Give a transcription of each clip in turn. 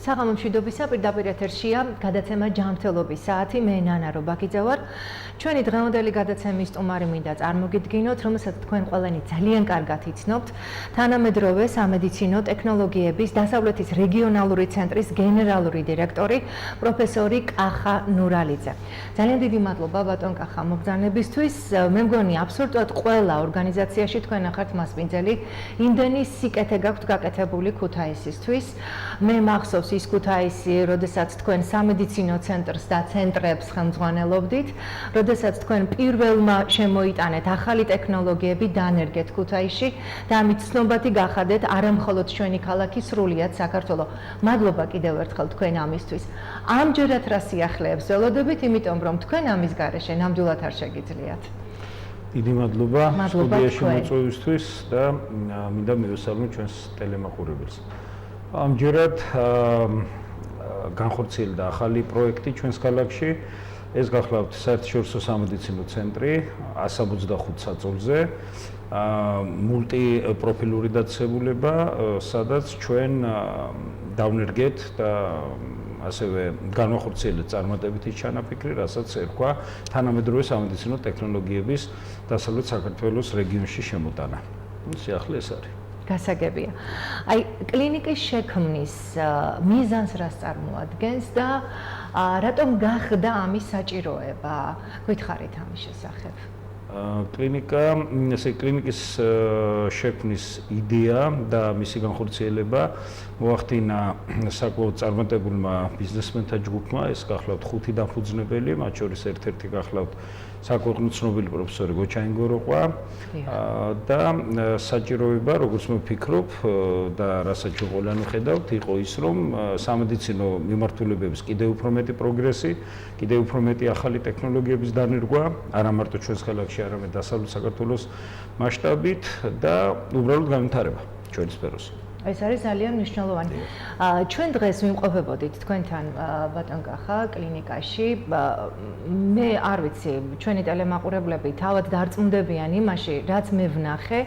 საღამო მშვიდობისა, პირდაპირ ეთერშია გადაცემა ჯანმრთელობის საათი. მე ნანა რობაკიძე ვარ. ჩვენი დღევანდელი გადაცემის სტუმარი მინდა წარმოგიდგინოთ, რომელსაც თქვენ ყველანი ძალიან კარგად იცნობთ, თანამედროვე სამედიცინო ტექნოლოგიების დასავლეთის რეგიონალური ცენტრის გენერალური დირექტორი პროფესორი კახა ნურალიძე. ძალიან დიდი მადლობა ბატონ კახა მობრძანებისთვის. მე მგონი აბსოლუტურად ყველა ორგანიზაციაში თქვენ ახართ მასპინძელი, იმდენი სიკეთე გაქვთ გაკეთებული ქუთაისისთვის. მე მახსოვს ის ქუთაისი, როდესაც თქვენ სამედიცინო ცენტრს და ცენტრებს ხელმძღვანელობდით, როდესაც თქვენ პირველმა შემოიტანეთ ახალი ტექნოლოგიები დანერგეთ ქუთაისში და ამით ცნობადი გახადეთ არა მხოლოდ ჩვენი ქალაქი, სრულიად საქართველო. მადლობა კიდევ ერთხელ თქვენ ამისთვის. ამჯერად რა სიახლეებს ველოდებით, იმიტომ რომ თქვენ ამის გარეშე ნამდვილად არ შეგიძლიათ. დიდი მადლობა სტუდიაში მოწვევისთვის და მინდა მივესალმო ჩვენს ტელემაყურებელს. ამჯერად განხორციელდა ახალი პროექტი ჩვენს ქალაქში. ეს გახლავთ საერთაშორისო სამედიცინო ცენტრი 165 საწოლზე, მულტიპროფილური დაწესებულება, სადაც ჩვენ დავნერგეთ და ასევე განვახორციელეთ წარმატებითი ჩანაფიქრი, რასაც ერქვა თანამედროვე სამედიცინო ტექნოლოგიების დასავლეთ საქართველოს რეგიონში შემოტანა. სიახლე ეს არის. გასაგებია. აი, კლინიკის შექმნის მიზანს რას წარმოადგენს და რატომ გახდა ამის საჭიროება? გითხარით ამის შესახებ. კლინიკის შექმნის იდეა და მისი განხორციელება მოახდინა საკმაოდ წარმატებულმა ბიზნესმენთა ჯგუფმა. ეს გახლავთ 5 დამფუძნებელი, მათ შორის ერთ-ერთი გახლავთ საქვეყნო ცნობილი პროფესორი გოჩაინგოროყვა და საჭიროება, როგორც მე ვფიქრობ და რასაც ჩვენ ყველანი ხედავთ, იყო ის, რომ სამედიცინო მიმართულებების კიდევ უფრო მეტი პროგრესი, კიდევ უფრო მეტი ახალი ტექნოლოგიების დანერგვა, არა მარტო ჩვენს ქალაქში, არამედ დასავლეთ საქართველოს მასშტაბით და უბრალოდ განვითარება ჩვენი სფეროს. ეს არის ძალიან მნიშვნელოვანი. ჩვენ დღეს ვიმყოფებოდით თქვენთან ბატონ კახა კლინიკაში. მე არ ვიცი, ჩვენი ტელემაყურებლები თავად დარწმუნდებიან იმაში, რაც მე ვნახე.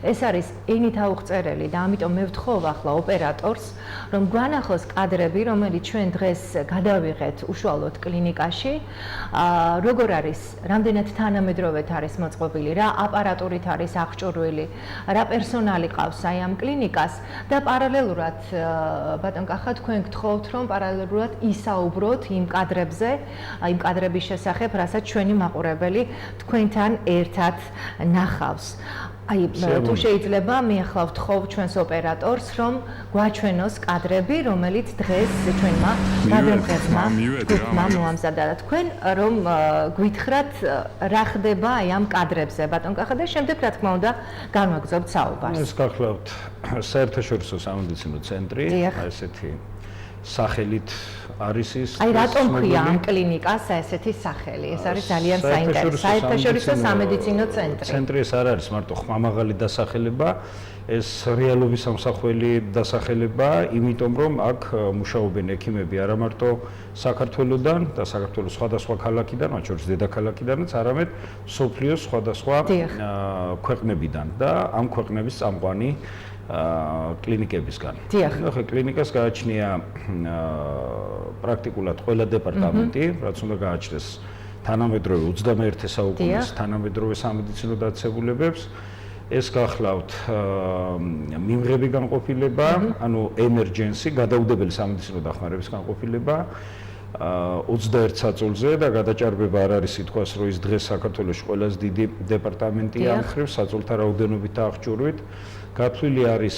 ეს არის ენით აუღწერელი და ამიტომ მე ვთხოვ ახლა ოპერატორს, რომ გვანახოს კადრები, რომელიც ჩვენ დღეს გადავიღეთ უშუალოდ კლინიკაში. როგორ არის, რამდენად თანამედროვედ არის მოწყობილი, რა აპარატურით არის აღჭურვილი, რა პერსონალი ყავს აი ამ კლინიკას. და პარალელურად ბატონ კახა თქვენ გთხოვთ რომ პარალელურად ისაუბროთ იმ კადრებზე, იმ კადრების შესახებ, რასაც ჩვენი მაყურებელი თქვენთან ერთად ნახავს. აი, თუ შეიძლება მე ახლა ვთხოვ ჩვენს ოპერატორს, რომ გვაჩვენოს კადრები, რომელიც დღეს ჩვენმა გადამღებმა ჯგუფმა მოამზადა და თქვენ რომ გვითხრათ რა ხდება აი ამ კადრებზე ბატონ კახა და შემდეგ რა თქმა უნდა განვაგრძობთ საუბარს. ეს გახლავთ საერთაშორისო სამედიცინო ცენტრი, ესეთი სახელით არის ის. აი რატომ ქვია ამ კლინიკას ესეთი სახელი? ეს არის ძალიან საინტერესო. საერთაშორისო სამედიცინო ცენტრი. ცენტრი ეს არ არის მარტო ხმამაღალი დასახელება, ეს რეალობის ამსახველი დასახელება, იმიტომ რომ აქ მუშაობენ ექიმები არა მარტო საქართველოსდან და საქართველოს სხვადასხვა ქალაქიდან, მათ შორის დედაქალაქიდანაც, არამედ მსოფლიოს სხვადასხვა ქვეყნებიდან და ამ ქვეყნების წამყვანი კლინიკებისგან. ახლა კლინიკას გააჩნია პრაქტიკულად ყველა დეპარტამენტი, რაც უნდა გააჩნდეს თანამედროვე 21 საუკუნის თანამედროვე სამედიცინო დაწესებულებებს. ეს გახლავთ მიმღები განყოფილება, ანუ emergency, გადაუდებელი სამედიცინო დახმარების განყოფილება 21 საწოლზე და გადაჭარბება არ არის ითქვას, რომ ის დღეს საქართველოში ყველაზე დიდი დეპარტამენტია ამ ხრივ საწოლთა რაოდენობით და აღჭურვით. გათვლილი არის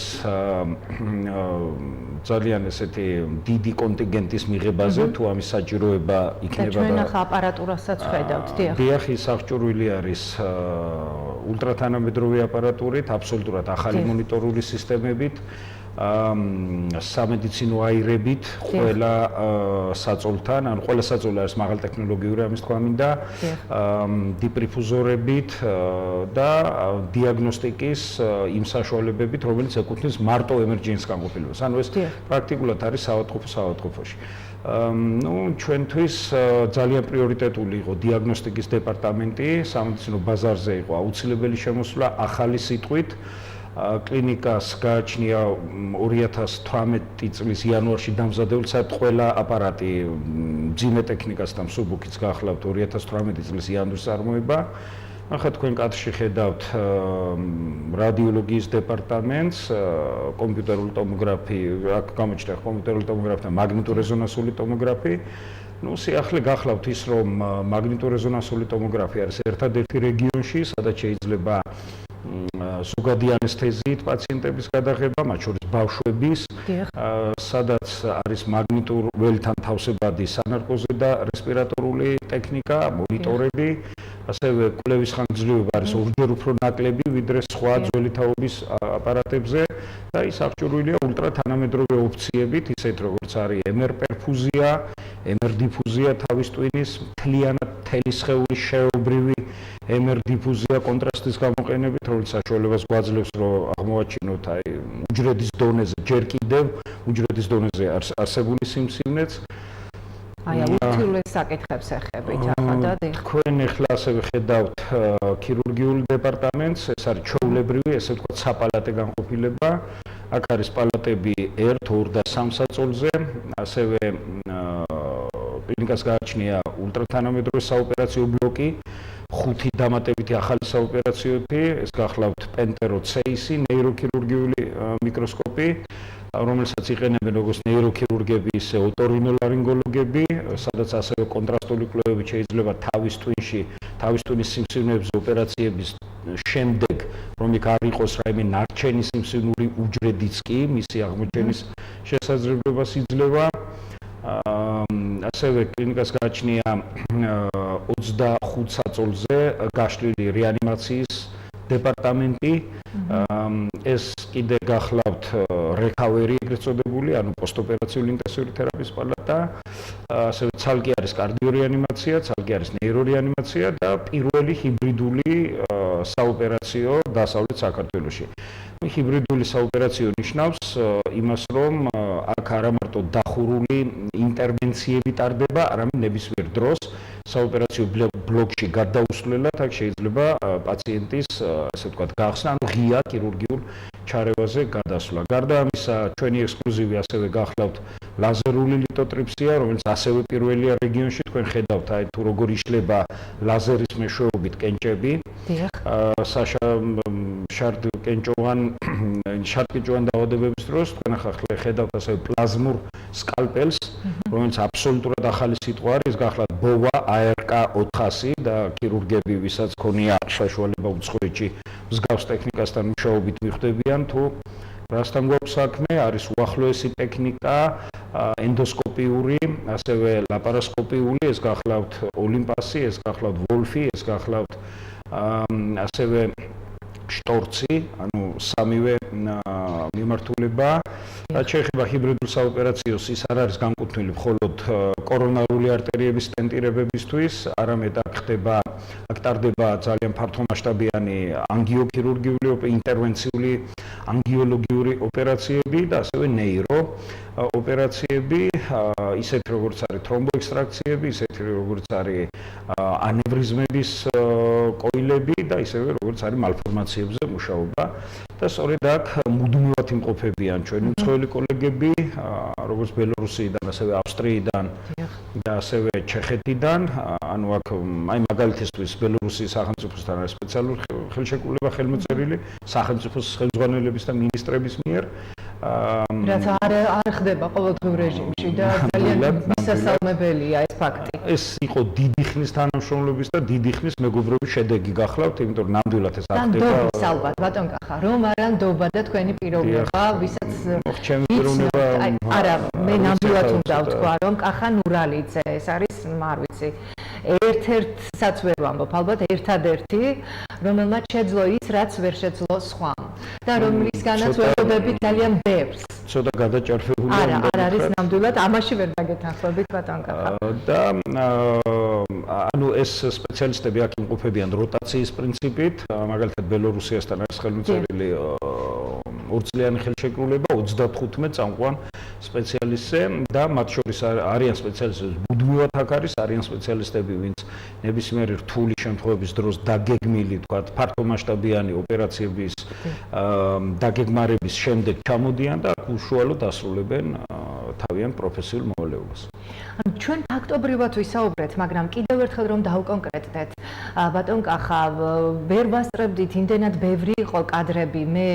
ძალიან ესეთი დიდი კონტინგენტის მიღებაზე, თუ ამის საჭიროება იქნება და ჩვენ ახლა აპარატურასაც ხედავთ, დიახ. დიახ, ის აღჭურვილი არის ულტრათანამედროვე აპარატურით, აბსოლუტურად ახალი მონიტორული სისტემებით, სამედიცინო აირებით ყველა საწოლთან, ანუ ყველა საწოლი არის მაღალტექნოლოგიური, ამის თქვა მინდა, დიპრიფუზორებით და დიაგნოსტიკის იმ საშუალებებით, რომელიც ეკუთვნის მარტო emergency განყოფილებას. ანუ ეს პრაქტიკულად არის საავადმყოფოში. ჩვენთვის ძალიან პრიორიტეტული იყო დიაგნოსტიკის დეპარტამენტი, სამედიცინო ბაზარზე იყო აუცილებელი შემოსვლა ახალი სიტყვით. კლინიკას გააჩნია 2018 წლის იანვარში დამზადებული საერთოდ ყველა აპარატი მძიმე ტექნიკას და მსუბუქიც გახლავთ 2018 წლის იანვრის წარმოება. ახლა თქვენ კადრში ხედავთ რადიოლოგიის დეპარტამენტს, კომპიუტერული ტომოგრაფი, აქ გამოჩნდა კომპიუტერული ტომოგრაფი და მაგნიტორეზონანსული ტომოგრაფი. Ну, სიახლე გახლავთ ის, რომ მაგნიტორეზონანსული ტომოგრაფი არის ერთადერთი რეგიონში, სადაც შეიძლება ზოგადი ანესთეზიით პაციენტების გადაღება, მათ შორის ბავშვების, სადაც არის მაგნიტურ ველთან თავსებადი სანარკოზე და რესპირატორული ტექნიკა, მონიტორები, ასევე კვლევის ხანგრძლივობა არის ორჯერ უფრო ნაკლები, ვიდრე სხვა ძველი თაობის აპარატებზე და ის აღჭურვილია ულტრათანამედროვე ოფციებით, ისეთ როგორც არის MR პერფუზია, MR დიფუზია თავის ტვინის, მთლიანად მთელი სხეულის შეეობრივი MR დიფუზია კონტრასტის გამოყენებით, რომელიც საშუალებას გვაძლევს, რომ აღმოვაჩინოთ აი უჯრედის დონეზე, ჯერ კიდევ უჯრედის დონეზე არსებული სიმსივნეც. აი, უთილეს საკითხებს ეხებით ახლა და თქვენ ახლა ასევე ხედავთ ქირურგიულ დეპარტამენტს, ეს არის ჩვეულებრივი, ესე ვთქვათ, საპალატე განყოფილება. აქ არის პალატები 1, 2 და 3 საწოლზე, ასევე კლინიკას გააჩნია ულტრათანამედროვე საოპერაციო ბლოკი, 5 დამატებითი ახალი საოპერაციოები, ეს გახლავთ პენტერო ცეისი, ნეიროქირურგიული მიკროსკოპი, რომელსაც იყენებენ როგორც ნეიროქირურგები, ისე ოტორინოლარინგოლოგები, სადაც ასევე კონტრასტული კვლევები შეიძლება თავის ტვინის სიმსივნეებზე ოპერაციების შემდეგ, რომ იქ არ იყოს რაიმე ნარჩენი სიმსივნური უჯრედიც კი, მისი აღმოჩენის შესაძლებლობას იძლევა. ასევე კლინიკას გააჩნია 25 საწოლზე გაშლილი რეანიმაციის დეპარტამენტი. ეს კიდე გახლავთ რეკავერი ეგრეთ წოდებული, ანუ პოსტოპერაციული ინტენსიური თერაპიის პალატა. ასევე ცალკე არის კარდიორეანიმაცია, ცალკე არის ნეირორეანიმაცია და პირველი ჰიბრიდული საოპერაციო დასავლეთ საქართველოში. ჰიბრიდული საოპერაციო ნიშნავს იმას, რომ აქ არა მარტო დახურული ინტერვენციები ტარდება, არამედ ნებისმიერ დროს საოპერაციო ბლოკში გადაუსვლელად აქ შეიძლება პაციენტის, ასე ვთქვათ, გახსნა, ანუ ღია ქირურგიულ ჩარევაზე გადასვლა. გარდა ამისა, ჩვენი ექსკლუზივი ასევე გახლავთ ლაზერული ლიტოტრიფსია, რომელიც ასევე პირველია რეგიონში. თქვენ ხედავთ, აი თუ როგორ იშლება ლაზერის მეშვეობით კენჭები. შარდკენჭოვან დაავადებების დროს თქვენ ახლა ხედავთ ასევე პლაზმურ სკალპელს, რომელიც აბსოლუტურად ახალი სიტყვა არის, გახლავთ ბოვა ARK 400 და ქირურგები, ვისაც ქონია საშუალება უცხოეთში მსგავს ტექნიკასთან მუშაობით მიხვდებიან, თუ რასთან გვაქვს საქმე, არის უახლოესი ტექნიკა, ენდოსკოპიური, ასევე ლაპარასკოპიული, ეს გახლავთ ოლიმპასი, ეს გახლავთ ვოლფი, ეს გახლავთ ასევე შტორცი, ანუ სამივე მიმართულება. რაც შეეხება ჰიბრიდულ საოპერაციოს, ის არ არის განკუთვნილი მხოლოდ კორონარული არტერიების სტენტირებებისთვის, არამედ აქ ტარდება ძალიან ფართომასშტაბიანი ანგიოქირურგიული, ინტერვენციული ანგიოლოგიური ოპერაციები და ასევე ნეირო ოპერაციები, ისეთ როგორც არის თრომბოექსტრაქციები, ისეთ როგორც არის ანევრიზმების კოილები და ისევე როგორც არის მალფორმაციებზე მუშაობა. და სწორედ აქ მუდმივად იმყოფებიან ჩვენი უცხოელი კოლეგები, როგორც ბელორუსიიდან, ასევე ავსტრიიდან და ასევე ჩეხეთიდან. ანუ აქ აი მაგალითისთვის ბელორუსიის სახელმწიფოსთან არის სპეციალური ხელშეკრულება ხელმოწერილი სახელმწიფოს ხელმძღვანელების და მინისტრების მიერ. რაც არ ხდება ყოველდღიურ რეჟიმში და ძალიან მისასალმებელია ეს ფაქტი. ეს იყო დიდი ხნის თანამშრომლობის და დიდი ხნის მეგობრობის შედეგი გახლავთ, იმიტომ რომ ნამდვილად ეს არ ხდება. ალბათ, ბატონ კახა, რომ არა ნდობა და თქვენი პიროვნება, ვისაც ჩემი პიროვნება არა, მე ნამდვილად უნდა ვთქვა, რომ კახა ნურალიძე, ეს არის, არ ვიცი, ერთ-ერთსაც ვერ ვამბობ, ალბათ ერთადერთი, რომელმაც შეძლო ის, რაც ვერ შეძლო სხვამ და რომლისგანაც ველოდებით ძალიან ბევრს. ცოტა გადაჭარბებულია. არ არის ნამდვილად, ამაში ვერ დაგეთანხმებით, ბატონ კახა. და ანუ ეს სპეციალისტები აქ იმყოფებიან როტაციის პრინციპით, მაგალითად ბელორუსიასთან არის ხელმოწერილი ორწლიანი ხელშეკრულება 35 წამყვან სპეციალისტზე და მათ შორის არიან სპეციალისტები, მუდმივად აქ არის, არიან სპეციალისტები, ვინც ნებისმიერი რთული შემთხვევების დროს დაგეგმილი, თქვათ, ფართომასშტაბიანი ოპერაციების დაგეგმარების შემდეგ ჩამოდიან და უშუალოდ ასრულებენ თავიანთ პროფესიულ მოვალეობას. ჩვენ ფაქტობრივად ვისაუბრეთ, მაგრამ კიდევ ერთხელ რომ დავკონკრეტდეთ, ბატონ კახა, ვერ ვასწრებდით, იმდენად ბევრი იყო კადრები, მე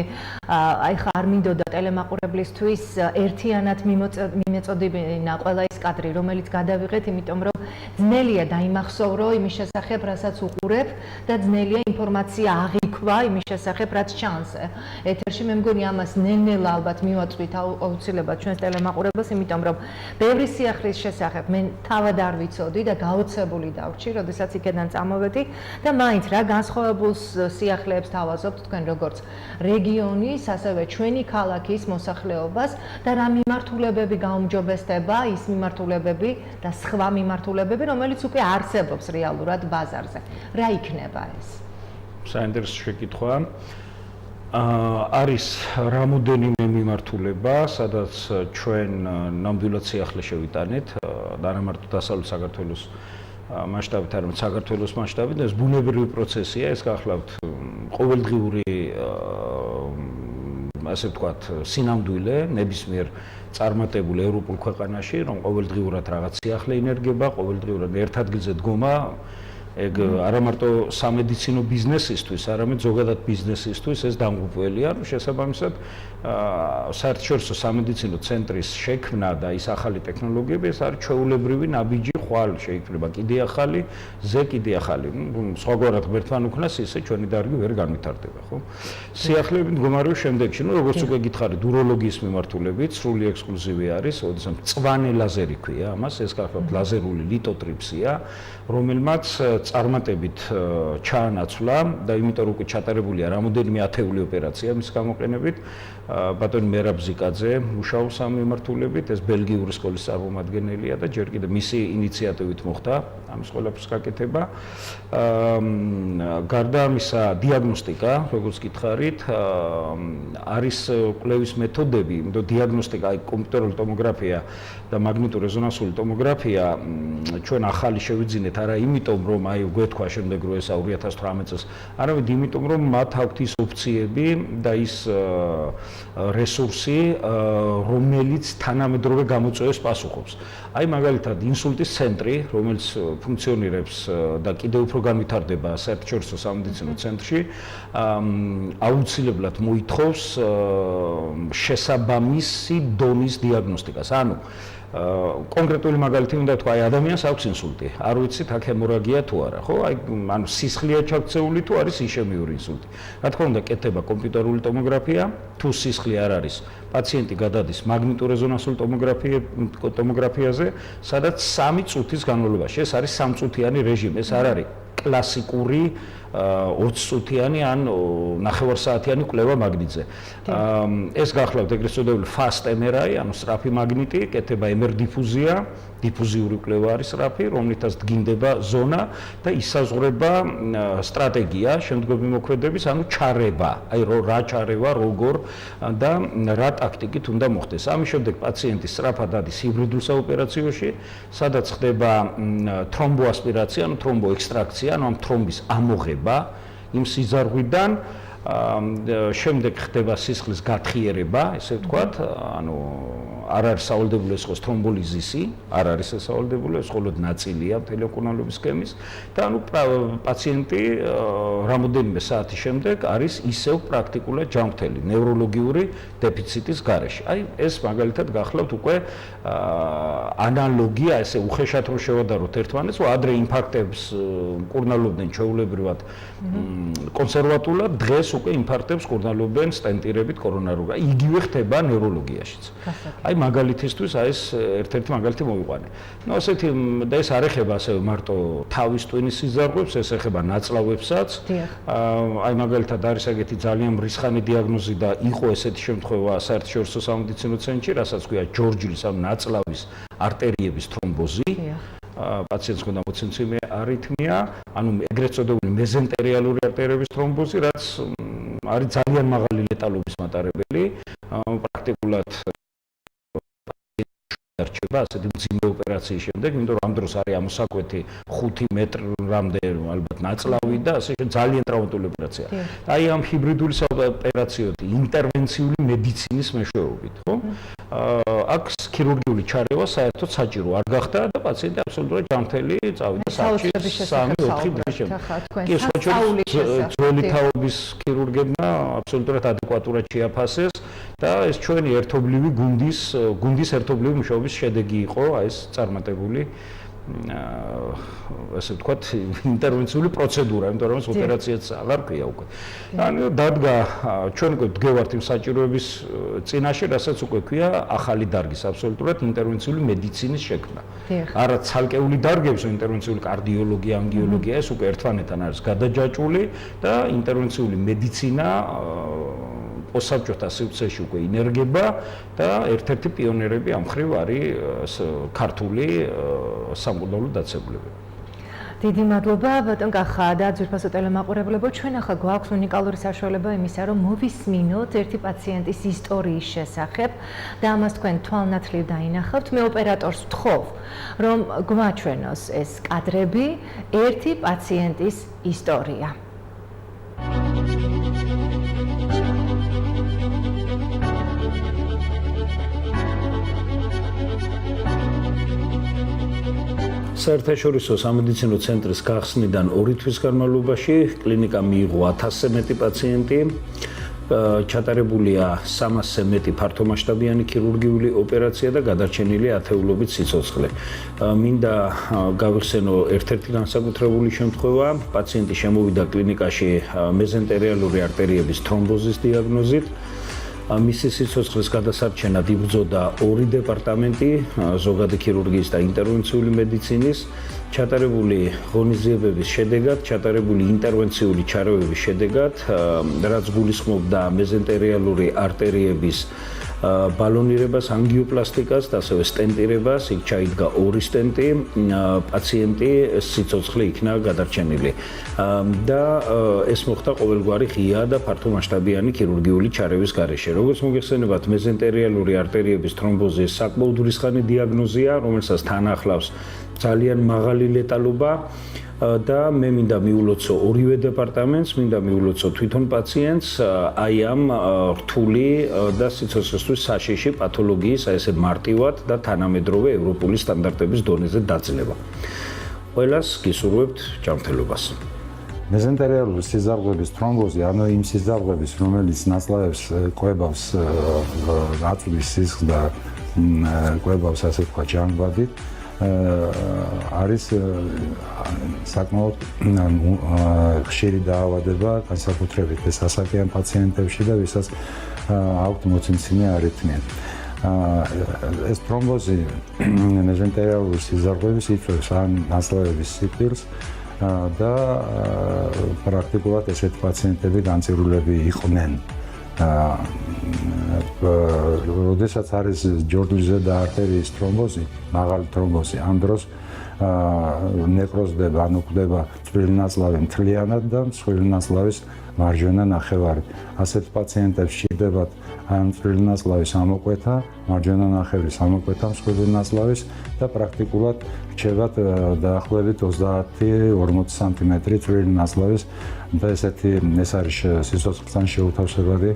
აი ხა არ მინდოდა ტელემაყურებლისთვის ერთიანად მიმეწოდებინა ყველა ის კადრი, რომელიც გადავიღეთ, იმიტომ რომ ძნელია დაიმახსოვრო იმის შესახებ, რასაც უყურებ და ძნელია ინფორმაცია აღიქვა იმის შესახებ, რაც ჩანს ეთერში. მე მგონი ამას ნელ-ნელა ალბათ მივაწვით აუცილებლად ჩვენს ტელემაყურებელს, იმიტომ რომ ბევრი სიახლის შესახებ მე თავად არ ვიცოდი და გაოცებული დავრჩი, როდესაც იქედან წამოვედი და მაინც რა განსხვავებულ სიახლეებს თავაზობთ თქვენ როგორც რეგიონის, ასევე ჩვენი ქალაქის მოსახლეობას და რა მიმართულებები გაუმჯობესდება, ის მიმართულებები და სხვა მიმართულებები, რომელიც უკვე არსებობს რეალურად ბაზარზე. რა იქნება ეს? საინტერესო შეკითხვა. არის რამოდენიმე მიმართულება, სადაც ჩვენ ნამდვილად სიახლე შევიტანეთ და არა მარტო დასავლეთ საქართველოს მასშტაბით, არამედ საქართველოს მასშტაბით. ეს ბუნებრივი პროცესია, ეს გახლავთ ყოველდღიური ასე ვთქვათ, სინამდვილე ნებისმიერ წარმატებულ ევროპულ ქვეყანაში, რომ ყოველდღიურად რაღაც სიახლე ინერგება, ყოველდღიურად ერთ ადგილზე დგომა, ეგ არა მარტო სამედიცინო ბიზნესისთვის, არამედ ზოგადად ბიზნესისთვის ეს დამღუპველია, რომ შესაბამისად საერთაშორისო სამედიცინო ცენტრის შექმნა და ის ახალი ტექნოლოგიები, ეს არის ჩვეულებრივი ნაბიჯი, ხვალ შეიქმნება კიდე ახალი, ზე კიდე ახალი. სხვაგვარად ღმერთთან უკნას ისე ჩვენი დარგი ვერ განვითარდება, ხო? სიახლეები მდგომარეობს შემდეგში, როგორც უკვე გითხარით, უროლოგიის მიმართულებით, სრული ექსკლუზივი არის, ოდესმე მწვანე ლაზერი ქვია ამას, ეს გახლავთ ლაზერული ლიტოტრიფსია, რომელმაც წარმატებით ჩაანაცვლა და იმიტომ რომ უკვე ჩატარებულია რამოდენიმე ათეული ოპერაცია მის გამოყენებით. ბატონი მერაბზიკაძე მუშაობს ამ მიმართულებით, ეს ბელგიური სკოლის წარმომადგენელია და ჯერ კიდევ მისი ინიციატივით მოხდა ამის ყველაფრის გაკეთება. გარდა ამისა, დიაგნოსტიკა, როგორც გითხარით, არის კვლევის მეთოდები, იმიტომ დიაგნოსტიკა, აი კომპიუტერული ტომოგრაფია და მაგნიტურ-რეზონანსული ტომოგრაფია ჩვენ ახალი შევიძინეთ არა იმიტომ რომ აი გვეთქვა შემდეგ რომ ესა 2018 წელს, არამედ იმიტომ რომ მათ აქვთ ის ოფციები და ის რესურსი, რომელიც თანამედროვე გამოწვევებს პასუხობს. აი მაგალითად ინსულტის ცენტრი, რომელიც ფუნქციონირებს და კიდევ უფრო განვითარდება საერთაშორისო სამედიცინო ცენტრში, აუცილებლად მოითხოვს შესაბამისი დონის დიაგნოსტიკას. ანუ კონკრეტული მაგალითი უნდა თქვა, აი ადამიანს აქვს ინსულტი, არ ვიცით აქ ჰემორაგია თუ არა, ხო? აი ანუ სისხლია ჩაქცეული თუ არის იშემიური ინსულტი. რა თქმა უნდა, კეთდება კომპიუტერული ტომოგრაფია, თუ სისხლი არ არის, პაციენტი გადადის მაგნიტურ-რეზონანსულ ტომოგრაფიაზე, სადაც 3 წუთის განმავლობაში, ეს არის 3-წუთიანი რეჟიმი, ეს არ არის კლასიკური 20 წუთიანი ან 9 საათიანი კვლევა მაგნიტზე. ეს გახლავთ ეგრეთ წოდებული fast MRI, ანუ სწრაფი მაგნიტი, კეთება MR დიფუზია, დიფუზიური კვლევა არის სწრაფი, რომლითაც დგინდება ზონა და ისაზღვრება სტრატეგია შემდგომი მოქმედების, ანუ ჩარევა, აი რა ჩარევა, როგორ და რა ტაქტიკით უნდა მოხდეს. ამის შემდეგ პაციენტი სწრაფად ადის ჰიბრიდულ საოპერაციოში, სადაც ხდება თრომბოასპირაცია, ანუ თრომბოექსტრაქცია, ანუ ამ თრომბის ამოღება იმ სიზარღვიდან, შემდეგ ხდება სისხლის გათხიერება, ესე ვთქვათ, ანუ არ არის სავალდებულო ეს იყოს თრომბოლიზისი, არ არის ეს სავალდებულო, ეს მხოლოდ ნაწილია მთელი მკურნალობის სქემის და ანუ პაციენტი რამოდენიმე საათის შემდეგ არის ისევ პრაქტიკულად ჯანმრთელი ნევროლოგიური დეფიციტის გარეშე. აი ეს მაგალითად გახლავთ უკვე ანალოგია, ესე უხეშად რომ შევადაროთ ერთმანეთს, რომ ადრე ინფარქტებს მკურნალობდნენ ჩვეულებრივად კონსერვატულად, დღეს უკვე ინფარქტებს მკურნალობენ სტენტირებით კორონარული. იგივე ხდება ნევროლოგიაშიც. აი მაგალითისთვის ეს ერთ-ერთი მაგალითი მოვიყვანე. ნუ ასეთი და ეს არ ეხება ასევე მარტო თავის ტვინის სიზარღვებს, ეს ეხება ნაწლავებსაც. აი მაგალითად არის ეგეთი ძალიან მრისხანი დიაგნოზი და იყო ესეთი შემთხვევა საერთაშორისო სამედიცინო ცენტრში, რასაც ქვია ჯორჯილის ამ ნაწლავის არტერიების თრომბოზი. პაციენტს ჰქონდა მოცემცემი არითმია, ანუ ეგრეთ წოდებული მეზენტერიალური არტერიების თრომბოზი, რაც არის ძალიან მაღალი ლეტალობის მატარებელი, პრაქტიკულად გადარჩება ასეთი მძიმე ოპერაციის შემდეგ, იმიტომ რომ ამ დროს არის ამოსაკვეთი 5 მეტრამდე ალბათ ნაწლავი და ასე ძალიან ტრავმატული ოპერაცია. აი ამ ჰიბრიდული ოპერაციოთი ინტერვენციული მედიცინის მეშვეობით, ხო? აქ ქირურგიული ჩარევა საერთოდ საჭირო არ გახდა და პაციენტი აბსოლუტურად ჯანმრთელი წავიდა საათში 3-4 დღის შემდეგ. კი, ძველი თაობის ქირურგებმა აბსოლუტურად ადეკვატურად შეაფასეს და ეს ჩვენი ერთობლივი გუნდის ერთობლივი მუშაობის შედეგი იყო ეს წარმატებული ასე ვთქვათ ინტერვენციული პროცედურა, იმიტომ რომ ოპერაციაც აღარ ქვია უკვე. ანუ დადგა ჩვენ უკვე ვდგევართ იმ საჭიროების წინაშე, რასაც უკვე ქვია ახალი დარგის აბსოლუტურად ინტერვენციული მედიცინის შექმნა. არა ცალკეული დარგების ინტერვენციული კარდიოლოგია, ანგიოლოგია ეს უკვე ერთმანეთთან არის გადაჯაჭვული და ინტერვენციული მედიცინა ოსაბჭოთა სივრცეში უკვე ინერგება და ერთ-ერთი პიონერები ამ მხრივ არის ქართული სამკურნალო დაწესებულებები. დიდი მადლობა ბატონ კახა და ძვირფასო ტელემაყურებლებო, ჩვენ ახლა გვაქვს უნიკალური საშუალება იმისა, რომ მოვისმინოთ ერთი პაციენტის ისტორიის შესახებ და ამას თქვენ თვალნათლივ დაინახავთ. მე ოპერატორს ვთხოვ, რომ გვაჩვენოს ეს კადრები, ერთი პაციენტის ისტორია. საერთაშორისო სამედიცინო ცენტრის გახსნიდან 2 თვის განმავლობაში კლინიკა მიიღო 1000-ზე მეტი პაციენტი, ჩატარებულია 300-ზე მეტი ფართომასშტაბიანი ქირურგიული ოპერაცია და გადარჩენილი ათეულობით სიცოცხლე. მინდა გავიხსენო ერთ-ერთი განსაკუთრებული შემთხვევა, პაციენტი შემოვიდა კლინიკაში მეზენტერიალური არტერიების თრომბოზის დიაგნოზით. მისი სიცოცხლის გადასარჩენად იბრძოდა 2 დეპარტამენტი, ზოგადი ქირურგიის და ინტერვენციული მედიცინის, ჩატარებული ღონისძიებების შედეგად, ჩატარებული ინტერვენციული ჩარევების შედეგად, რაც გულისხმობდა მეზენტერიალური არტერიების ბალონირებას, ანგიოპლასტიკას და ასევე სტენტირებას, იქ ჩაიდგა 2 სტენტი, პაციენტი სიცოცხლე იქნა გადარჩენილი. და ეს მოხდა ყოველგვარი ღია და ფართომასშტაბიანი ქირურგიული ჩარევის გარეშე. როგორც მოგეხსენებათ, მეზენტერიალური არტერიების თრომბოზი საკმაოდ რისხანი დიაგნოზია, რომელსაც თან ახლავს ძალიან მაღალი ლეტალობა. და მე მინდა მიულოცო ორივე დეპარტამენტს, მინდა მიულოცო თვითონ პაციენტს აი ამ რთული და სიცოცხლისთვის საშიში პათოლოგიის, აი ესე მარტივად და თანამედროვე ევროპული სტანდარტების დონეზე დაძლევა. ყველას გისურვებთ ჯანმრთელობას. მეზენტერიალური სიზარღვების თრომბოზი, ანუ იმ სიზარღვების, რომელიც ნაწლავებს კვებავს აწვდის სისხლს და კვებავს ასე ვთქვათ ჟანგბადით, არის საკმაოდ ხშირი დაავადება, განსაკუთრებით ეს ასაკიან პაციენტებში და ვისაც აქვთ მოცემცინე არითმია. ეს თრომბოზი მეზენტერიალური სიზარღვების იწვევს ან ნაწლავების სიკვდილს და პრაქტიკულად ესეთი პაციენტები განწირულები იყვნენ. როდესაც არის ჯორჯზედა არტერიის თრომბოზი, მაღალი თრომბოზი, ამ დროს ნეკროზდება, ანუ კვდება წვრილი ნაწლავი მთლიანად და მსხვილი ნაწლავის მარჯვენა ნახევარი. ასეთ პაციენტებს სჭირდებათ ამ წვრილი ნაწლავის ამოკვეთა, მარჯვენა ნახევრის ამოკვეთა მსხვილი ნაწლავის და პრაქტიკულად რჩებათ დაახლოებით 30-40 სანტიმეტრი წვრილი ნაწლავის და ეს არის სიცოცხლესთან შეუთავსებადი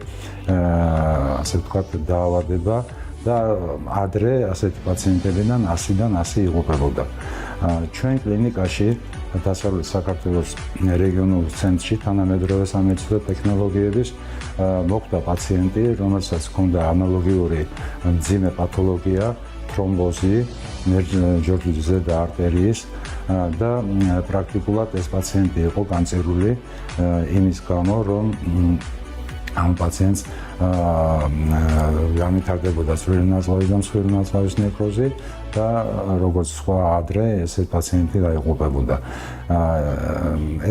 ასე ვთქვათ დაავადება და ადრე ასეთი პაციენტებიდან 100-დან 100 იღუპებოდა. ჩვენ კლინიკაში დასავლეთ საქართველოს რეგიონულ ცენტრში თანამედროვე სამედიცინო ტექნოლოგიების მოხვდა პაციენტი, რომელსაც ჰქონდა ანალოგიური მძიმე პათოლოგია, თრომბოზი, ჯორჯზედა არტერიის და პრაქტიკულად ეს პაციენტი იყო განწირული იმის გამო, რომ ამ პაციენტს განვითარდებოდა წვრილი ნაწლავის და მსხვილი ნაწლავის ნეკროზი და როგორც სხვა ადრე ესეთ პაციენტი დაიღუპებოდა.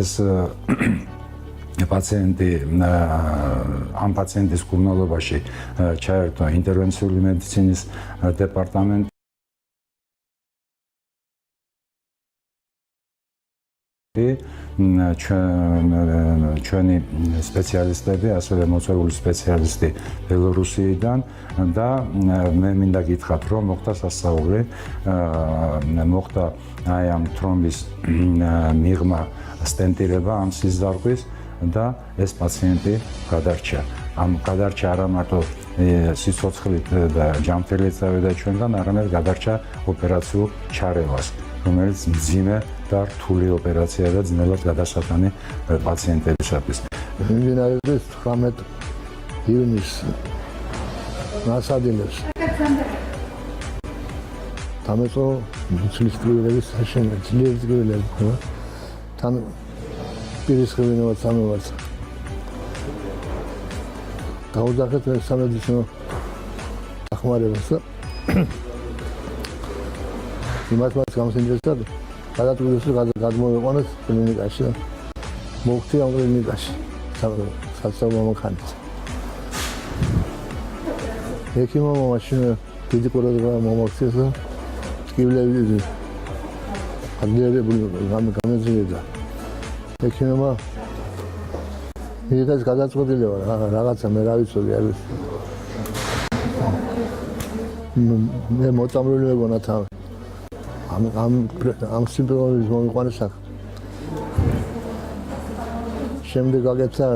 ეს პაციენტი ამ პაციენტის მკურნალობაში ჩაერთო ინტერვენციული მედიცინის დეპარტამენტი ჩვენი სპეციალისტები, ასევე მოწვეული სპეციალისტი ბელორუსიიდან და მე მინდა გითხრათ, რომ მოხდა სასწაული, მოხდა აი ამ თრომბის მიღმა, სტენტირება ამ სიზარღვის და ეს პაციენტი გადარჩა. ამ გადარჩა არა მარტო სიცოცხლით და ჯანმრთელობით წავიდა ჩვენგან, არამედ გადარჩა ოპერაციულ ჩარევას, რომელიც მძიმე და რთული ოპერაცია და ძნელად გადასატანი პაციენტებისათვის. მიმდინარეობს 18 ივნის მასადილებს. დამეწყო მუცლის ტკივილების საშენე, ძლიერი ტკივილები, თან პირისხევინოა სამოვარცა. დაუძახეთ მე სამედიცინო დახმარებას და იმათაც გამოსინჯესდა გადაწყვიტეს რომ გადმოვიყვანოთ კლინიკაში და მოვხდი ამ კლინიკაში სასწავლო მოხანით. ექიმმა მაშინ დიდი ყურადღება მომაქცეს და ტკივილები ადლიერებული გამეძიებდა. ექიმმა მიღეს გადაწყვეტილი ვარ რაღაცა მე რა ვიცოდი არის. მე მოწამლული მეგონა თავი. ამ სიმპტომების მომიყვანეს აქ. შემდეგ აგეცა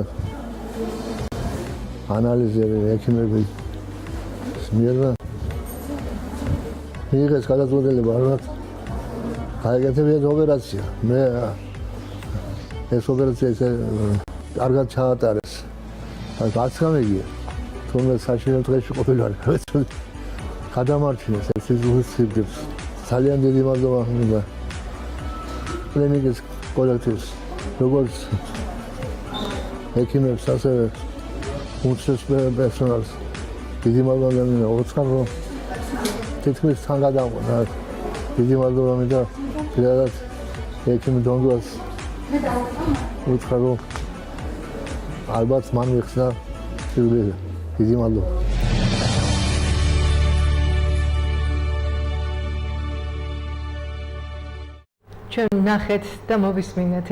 ანალიზები ექიმების მიერ და მიღეს გადაწყვეტილება რომ გაიგეთებიათ ოპერაცია. მე ეს ოპერაცია კარგად ჩაატარეს. გასამეგია. თუმცა საშინელ დღეში ყოფილვარ. გადამარჩინეს ეს სიზუსტებს. ძალიან დიდი მადლობა მინდა კლინიკის კოლექტივს, როგორც ექიმებს, ასევე უმცროს პერსონალს. დიდი მადლობა მინდა ოცხარ რომ თითქმის თან გადავყო. დიდი მადლობა მინდა პირადად ექიმ დონდუას. ოცხარ რომ ალბათ მან მიხსნა სიულიე. დიდი მადლობა. ჩვენ ნახეთ და მოვისმინეთ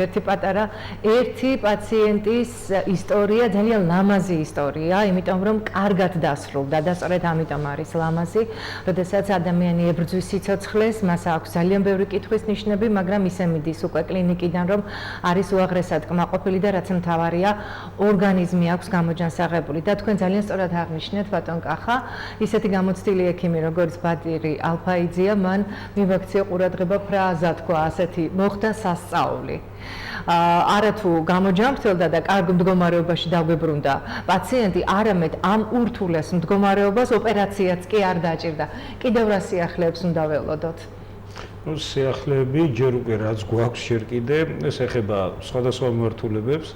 ერთი პაციენტის ისტორია, ძალიან ლამაზი ისტორია, იმიტომ რომ კარგად დასრულდა და სწორედ ამიტომ არის ლამაზი, როდესაც ადამიანი ებრძვის სიცოცხლეს, მას აქვს ძალიან ბევრი კითხვის ნიშნები, მაგრამ ისე მიდის უკვე კლინიკიდან, რომ არის უაღრესად კმაყოფილი და რაც მთავარია, ორგანიზმი აქვს გამოჯანსაღებული და თქვენ ძალიან სწორად აღნიშნეთ, ბატონ კახა, ისეთი გამოცდილი ექიმი, როგორც ბადირი ალფაიძეა, მან მიმოქცია ყურადღება ფრაზა თქვა ასეთ მოხდა სასწაული. არათუ გამოჯანმრთელდა და კარგ მდგომარეობაში დაგვიბრუნდა პაციენტი, არამედ ამ ურთულეს მდგომარეობას ოპერაციაც კი არ დაჭირდა. კიდევ რა სიახლეებს უნდა ველოდოთ? სიახლეები ჯერ უკვე რაც გვაქვს ჯერ კიდე, ეს ეხება სხვადასხვა მიმართულებებს.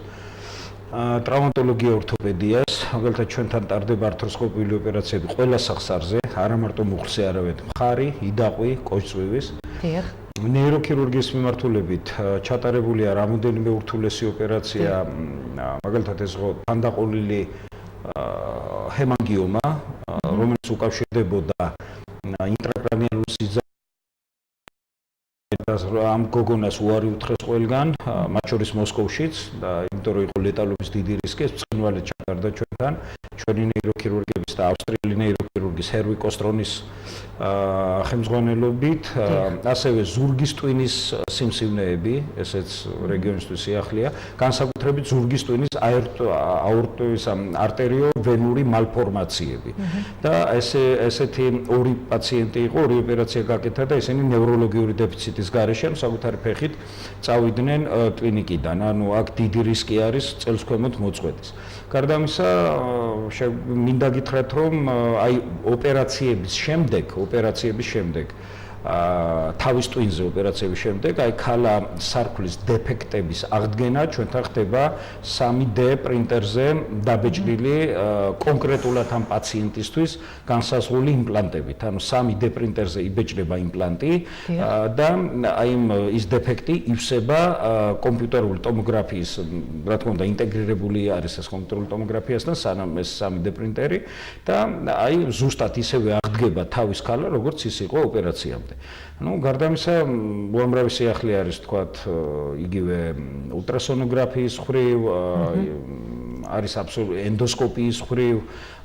ტრავმატოლოგია, ორთოპედიას, მაგალითად ჩვენთან ტარდება ართროსკოპიული ოპერაციები ყველა სახსარზე, არა მარტო მუხლზე, არამედ მხარი, იდაყვი, კოჭწვივის. დიახ. ნეიროქირურგიის მიმართულებით ჩატარებულია რამოდენიმე ურთულესი ოპერაცია, მაგალითად ეს იყო თანდაყოლილი ჰემანგიომა, რომელიც უკავშირდებოდა ინტრაკრანიალურ სიძარღვას. ამ გოგონას უარი უთხრეს ყველგან, მათ შორის მოსკოვშიც და იმიტომ რომ იყო ლეტალობის დიდი რისკი, ეს ბრწყინვალედ ჩატარდა ჩვენთან, ჩვენი ნეიროქირურგების და ავსტრიელი ნეიროქირურგის ჰერვი კოსტრონის ხელმძღვანელობით, ასევე ზურგის ტვინის სიმსივნეები, ესეც რეგიონისთვის სიახლეა, განსაკუთრებით ზურგის ტვინის აორტოვის არტერიო-ვენური მალფორმაციები. და ესეთი ორი პაციენტი იყო, ორი ოპერაცია გაკეთა და ესენი ნევროლოგიური დეფიციტის გარეშე საკუთარი ფეხით წავიდნენ კლინიკიდან. ანუ აქ დიდი რისკი არის წელს ქვემოთ მოწყვეტის. გარდა ამისა, მინდა გითხრათ, რომ აი ოპერაციების შემდეგ თავის ტვინზე ოპერაციების შემდეგ, აი ქალა სარქლის დეფექტების აღდგენა ჩვენთან ხდება 3D პრინტერზე დაბეჭდილი კონკრეტულად ამ პაციენტისთვის განსაზღვრული იმპლანტებით. ანუ 3D პრინტერზე იბეჭდება იმპლანტი და აი ის დეფექტი ივსება კომპიუტერული ტომოგრაფიის, რა თქმა უნდა, ინტეგრირებული არის ეს კომპიუტერული ტომოგრაფიასთან სანამ ეს 3D პრინტერი და აი ზუსტად ისევე აღდგება თავის ქალა, როგორც ის იყო ოპერაციამდე. Ну, გარდა ამისა, უამრავი სიახლე არის, თქვათ, იგივე ულტრასონოგრაფიის მხრივ, არის ენდოსკოპიის მხრივ,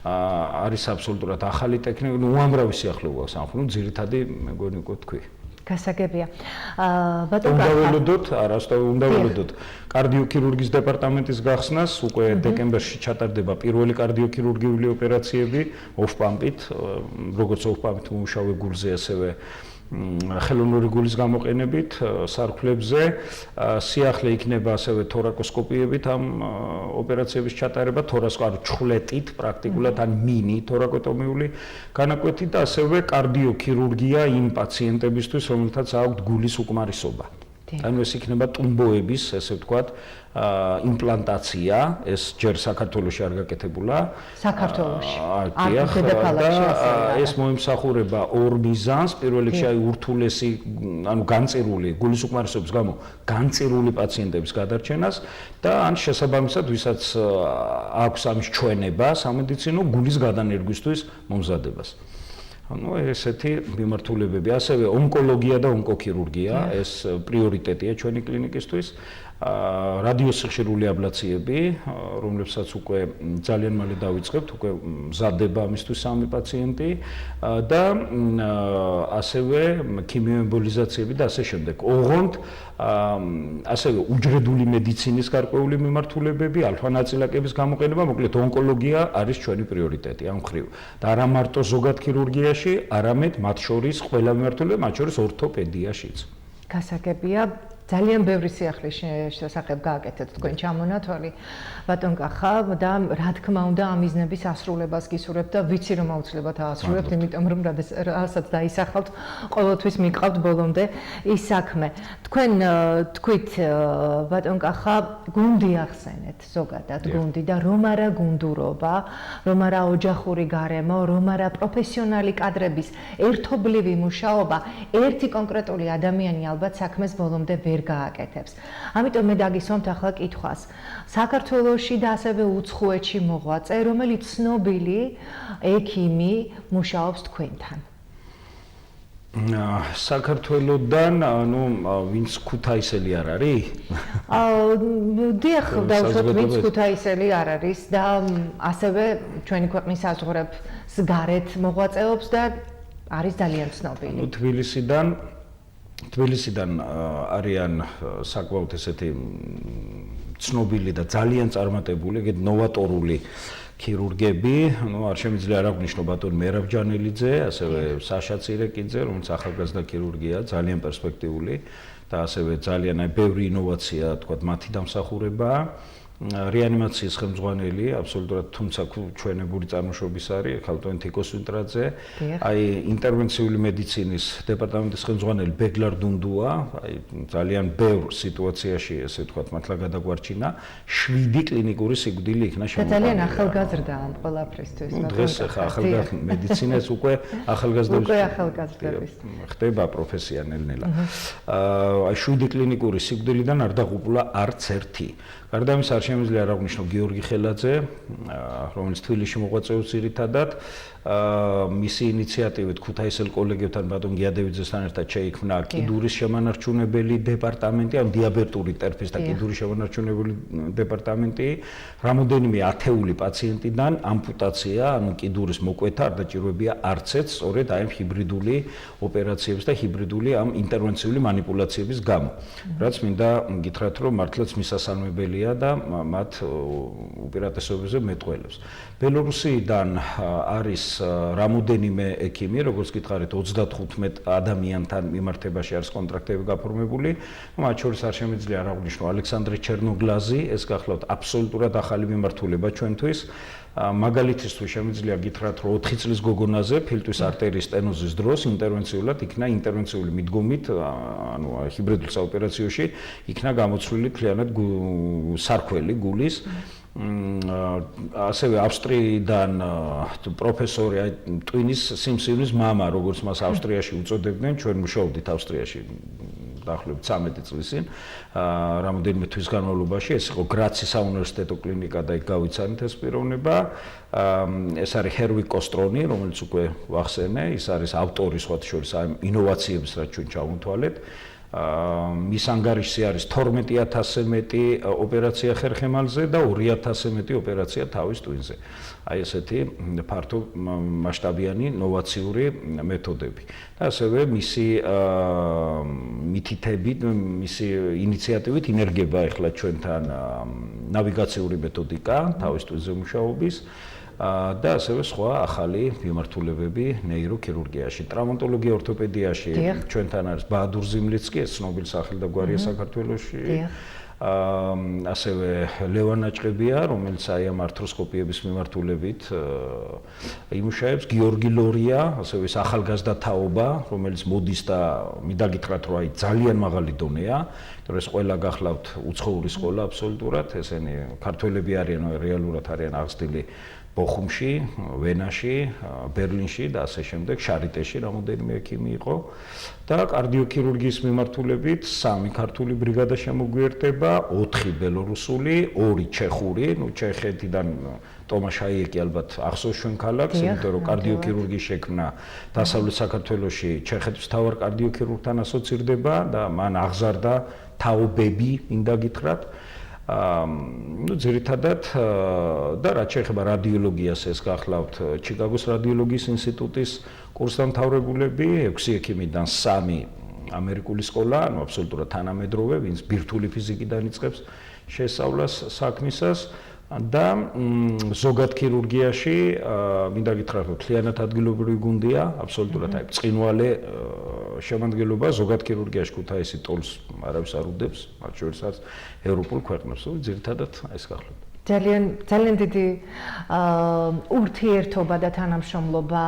არის აბსოლუტურად ახალი ტექნიკა, უამრავი სიახლე გვაქვს ამ მხრივ, ძირითადი მეგონი უკვე თქვი. გასაგებია. უნდა ველოდოთ, უნდა ველოდოთ კარდიოქირურგიის დეპარტამენტის გახსნას, უკვე დეკემბერში ჩატარდება პირველი კარდიოქირურგიული ოპერაციები ოფპამპით, როგორც ოფპამპით მომუშავე გულზე, ასევე ხელოვნური გულის გამოყენებით სარქვლებზე, სიახლე იქნება ასევე თორაკოსკოპიებით ამ ოპერაციების ჩატარება, ჩხვლეტით პრაქტიკულად ან მინი თორაკოტომიული განაკვეთით და ასევე კარდიოქირურგია იმ პაციენტებისთვის, რომელთაც აქვთ გულის უკმარისობა. ანუ ეს იქნება ტუმბოების, ესე ვთქვათ, იმპლანტაცია, ეს ჯერ საქართველოში არ გაკეთებულა. საქართველოში. ეს მოიმსახურება ორ მიზანს, პირველ რიგში აი ურთულესი, ანუ განწირული გულის უკმარისობის გამო განწირული პაციენტების გადარჩენას და ან შესაბამისად, ვისაც აქვს ამის ჩვენება სამედიცინო გულის გადანერგვისთვის მომზადებას. ანუ ესეთი მიმართულებები, ასევე ონკოლოგია და ონკოქირურგია, ეს პრიორიტეტია ჩვენი კლინიკისთვის. რადიოსიხშირული აბლაციები, რომლებსაც უკვე ძალიან მალე დავიწყებთ, უკვე მზადდება ამისთვის სამი პაციენტი და ასევე ქიმიოემბოლიზაციები და ასე შემდეგ. ოღონდ ასევე უჯრედული მედიცინის გარკვეული მიმართულებები, ალფა-ნაწილაკების გამოყენება, მოკლედ ონკოლოგია არის ჩვენი პრიორიტეტი ამ მხრივ. და არა მარტო ზოგად ქირურგიაში, არამედ მათ შორის ყველა მიმართულება, მათ შორის ორთოპედიაშიც. გასაგებია. ძალიან ბევრი სიახლის შესახებ გააკეთეთ თქვენ ჩამონათვალი ბატონ კახა და რა თქმა უნდა ამ მიზნების ასრულებას გისურვებთ და ვიცი რომ აუცილებლად აასრულებთ, იმიტომ რომ რასაც დაისახავთ, ყოველთვის მიყავთ ბოლომდე ის საქმე. თქვენ თქვით ბატონ კახა, გუნდი ახსენეთ ზოგადად გუნდი და რომ არა გუნდურობა, რომ არა ოჯახური გარემო, რომ არა პროფესიონალი კადრების ერთობლივი მუშაობა, ერთი კონკრეტული ადამიანი ალბათ საქმეს ბოლომდე ვერ გააკეთებს. ამიტომ მე დაგისვამთ ახლა კითხვას. საქართველოში და ასევე უცხოეთში მოღვაწე, რომელიც ცნობილი ექიმი მუშაობს თქვენთან? საქართველოდან, ანუ ვინც ქუთაისელი არ არის? დიახ, დავუშვათ ვინც ქუთაისელი არ არის და ასევე ჩვენი ქვეყნის საზღვრებს გარეთ მოღვაწეობს და არის ძალიან ცნობილი. თბილისიდან არიან საკმაოდ ესეთი ცნობილი და ძალიან წარმატებული, ეგეთ ნოვატორული ქირურგები, ну არ შემიძლია არ აღნიშნო ბატონ მერაბ ჯანელიძე, ასევე საშა ცირეკიძე, რომელიც ახალგაზრდა ქირურგია, ძალიან პერსპექტიული და ასევე ძალიან ბევრი ინოვაცია, თქვათ, მათი დამსახურებაა. რეანიმაციის ხელმძღვანელი, აბსოლუტურად თუმცა ჩვენებული წარმოშობის არის, ხალხტონ თიკოსვინტრაძე, აი ინტერვენციული მედიცინის დეპარტამენტის ხელმძღვანელი ბეგლარ დუნდუა, აი ძალიან ბევრ სიტუაციაში, ესე ვთქვათ, მართლა გადაგვარჩინა, 7 კლინიკური სიკვდილი იქნა შემოყვანილი. ძალიან ახალგაზრდა ამ ყველაფრისთვის. დღეს ახლა ახალგაზრდა მედიცინას უკვე ახალგაზრდების ხდება პროფესია ნელ-ნელა. აი 7 კლინიკური სიკვდილიდან არ დაღუპულა არც ერთი. გარდა ამისა არ შემიძლია არ აღნიშნო გიორგი ხელაძე, რომელიც თბილისში მოღვაწეობს ძირითადად, მისი ინიციატივით ქუთაისელ კოლეგებთან ბატონ გიადევიძესთან ერთად შეიქმნა კიდურის შემანარჩუნებელი დეპარტამენტი, ან დიაბეტური ტერფის და კიდურის შემანარჩუნებელი დეპარტამენტი, რამოდენიმე ათეული პაციენტიდან ამპუტაცია, ანუ კიდურის მოკვეთა არ დაჭიროებია არცეთ, სწორედ აი ჰიბრიდული ოპერაციების და ჰიბრიდული ამ ინტერვენციული მანიპულაციების გამო. რაც მინდა გითხრათ, რომ მართლაც მისასალმებელია და მათ უპირატესობებზე მეტყველებს. ბელორუსიდან არის რამოდენიმე ექიმი, როგორც გითხარით, 35 ადამიანთან მიმართებაში არის კონტრაქტები გაფორმებული. მათ შორის არ შემიძლია არ აღნიშნო ალექსანდრე ჩერნოგლაზი, ეს გახლავთ აბსოლუტურად ახალი მიმართულება ჩვენთვის. მაგალითისთვის შემიძლია გითხრათ, რომ 4 წლის გოგონაზე ფილტვის არტერიის სტენოზის დროს ინტერვენციულად იქნა ინტერვენციული მიდგომით, ანუ ჰიბრიდულ საოპერაციოში იქნა გამოცვლილი მთლიანად სარქველი გულის. ასევე ავსტრიიდან პროფესორი ტვინის სიმსივნის მამა, როგორც მას ავსტრიაში უწოდებდნენ, ჩვენ მუშაობდით ავსტრიაში დაახლოებით 13 წლის წინ, რამოდენიმე თვის განმავლობაში ეს იყო გრაცის საუნივერსიტეტო კლინიკა და იქ გავიცანით ეს პიროვნება. ეს არის ჰერვი კოსტრონი, რომელიც უკვე ვახსენე, ის არის ავტორი სხვათა შორის ამ ინოვაციების, რაც ჩვენ ჩავუნთვალეთ. მის ანგარიშში არის 12000-ზე მეტი ოპერაცია ხერხემალზე და 2000-ზე მეტი ოპერაცია თავის ტვინზე. აი ესეთი ფართო მასშტაბიანი ნოვაციური მეთოდები. და ასევე მისი მითითებით, მისი ინიციატივით ინერგება ახლა ჩვენთან ნავიგაციური მეთოდიკა თავის ტვინზე მუშაობის. და ასევე სხვა ახალი მიმართულებები ნეიროქირურგიაში, ტრავმატოლოგია, ორთოპედიაში ჩვენთან არის ბაადურ ზიმლიცკი, ეს ცნობილი სახელი და გვარია საქართველოში. ასევე ლევან ნაჭყებია, რომელიც აი ამ ართროსკოპიების მიმართულებით იმუშავებს, გიორგი ლორია, ასევე ეს ახალგაზრდა თაობა, რომელიც მოდის და მინდა გითხრათ, რომ აი ძალიან მაღალი დონეა, იმიტომ ეს ყველა გახლავთ უცხოური სკოლა აბსოლუტურად, ესენი ქართველები არიან, რეალურად არიან აღზრდილი ბოხუმში, ვენაში, ბერლინში და ასე შემდეგ, შარიტეში რამოდენიმე ექიმი იყო და კარდიოქირურგიის მიმართულებით 3 ქართული ბრიგადა შემოგვიერთდება, 4 ბელორუსული, 2 ჩეხური, ჩეხეთიდან ტომაშ აიეკი ალბათ ახსოვს ჩვენ ქალაქს, იმიტომ რომ კარდიოქირურგიის შექმნა დასავლეთ საქართველოში ჩეხეთის მთავარ კარდიოქირურგთან ასოცირდება და მან აღზარდა თაობები, მინდა გითხრათ. ძირითადად და რაც შეეხება რადიოლოგიას, ეს გახლავთ ჩიკაგოს რადიოლოგიის ინსტიტუტის კურსდამთავრებულები, 6 ექიმიდან 3 ამერიკული სკოლა, ანუ აბსოლუტურად თანამედროვე, ვინც ბირთვული ფიზიკიდან იწყებს შესწავლას საქმისას და ზოგად ქირურგიაში მინდა გითხრათ, რომ მთლიანად ადგილობრივი გუნდია, აბსოლუტურად აი ბრწყინვალე შემადგენლობა, ზოგად ქირურგიაში ქუთაისი ტოლს არავის არ უდებს, მათ შორისაც ევროპულ ქვეყნებს, ძირითადად ეს გახლავთ. ძალიან დიდი ურთიერთობა და თანამშრომლობა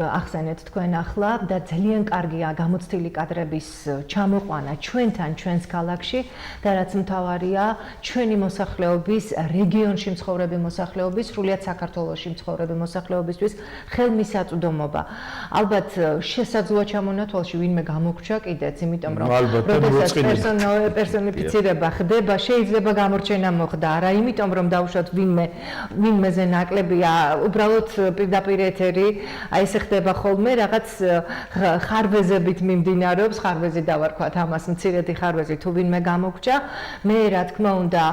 ახსენეთ თქვენ ახლა და ძალიან კარგია გამოცდილი კადრების ჩამოყვანა ჩვენთან, ჩვენს ქალაქში და რაც მთავარია, ჩვენი მოსახლეობის, რეგიონში მცხოვრები მოსახლეობის, სრულიად საქართველოში მცხოვრები მოსახლეობისთვის ხელმისაწვდომობა. ალბათ შესაძლოა ჩამონათვალში ვინმე გამოგრჩა კიდეც, იმიტომ რომ როდესაც პერსონიფიცირება ხდება, შეიძლება გამორჩენა მოხდა არა იმიტომ რომ დავუშვათ ვინმეზე ნაკლებია, უბრალოდ პირდაპირ ეთერი, აი ესე ხდება ხოლმე რაღაც ხარვეზებით მიმდინარეობს, ხარვეზი დავარქვათ ამას, მცირედი ხარვეზი თუ ვინმე გამოგრჩა, მე რა თქმა უნდა